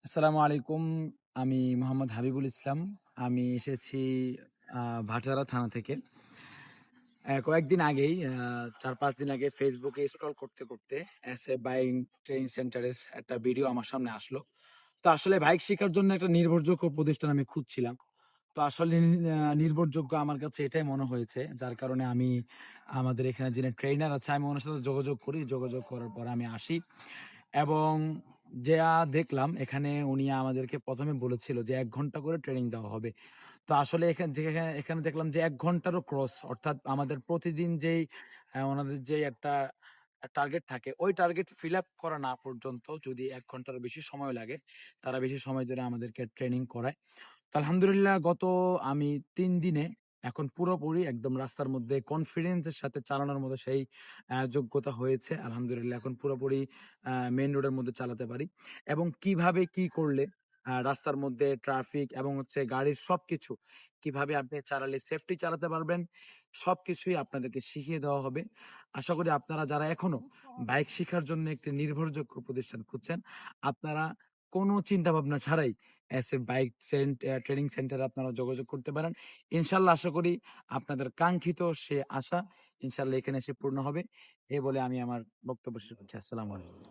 আসসালামু আলাইকুম। আমি মোহাম্মদ হাবিবুল ইসলাম। আমি এসেছি ভাটারা থানা থেকে। কয়েকদিন আগেই ৪-৫ দিন আগে ফেসবুকে স্ক্রল করতে এসএ বাইং ট্রেনিং সেন্টারের একটা ভিডিও আমার সামনে আসলো। তো আসলে বাইক শেখার জন্য একটা নির্ভরযোগ্য প্রতিষ্ঠান আমি খুঁজছিলাম। তো আসলে নির্ভরযোগ্য আমার কাছে এটাই মনে হয়েছে। যার কারণে আমি আমাদের এখানে যিনি ট্রেইনার আছে আমি ওনার সাথে যোগাযোগ করি। যোগাযোগ করার পর আমি আসি এবং যা দেখলাম এখানে উনি আমাদেরকে ১ম এ বলেছিল যে ১ ঘন্টা করে ট্রেনিং দেওয়া হবে। তো আসলে এখানে দেখলাম যে ১ ঘন্টারও ক্রস অর্থাৎ আমাদের প্রতিদিন যেই ওনাদের যেই একটা টার্গেট থাকে, ওই টার্গেট ফিল আপ করা না পর্যন্ত যদি ১ ঘন্টারও বেশি সময় লাগে, তারা বেশি সময় ধরে আমাদেরকে ট্রেনিং করায়। তো আলহামদুলিল্লাহ আমি ৩ দিনে এখন পুরোপুরি একদম রাস্তার মধ্যে কনফিডেন্স এর সাথে চালানোর মতো সেই যোগ্যতা হয়েছে। আলহামদুলিল্লাহ এখন পুরোপুরি মেইন রোডের মধ্যে চালাতে পারি। এবং কিভাবে কি করলে রাস্তার মধ্যে ট্রাফিক এবং হচ্ছে গাড়ির সবকিছু কিভাবে আপনি চালালে সেফটি চালাতে পারবেন, সবকিছুই আপনাদেরকে শিখিয়ে দেওয়া হবে। আশা করি আপনারা যারা এখনো বাইক শিখার জন্য একটি নির্ভরযোগ্য প্রতিষ্ঠান খুঁজছেন, আপনারা কোনো চিন্তা ভাবনা ছাড়াই এসএফ বাইক ট্রেনিং সেন্টারে আপনারা যোগাযোগ করতে পারেন। ইনশাআল্লাহ আশা করি আপনাদের কাঙ্ক্ষিত সে আশা ইনশাআল্লাহ এখানে এসে পূর্ণ হবে। এ বলে আমি আমার বক্তব্য শেষ করছি। আসসালামু আলাইকুম।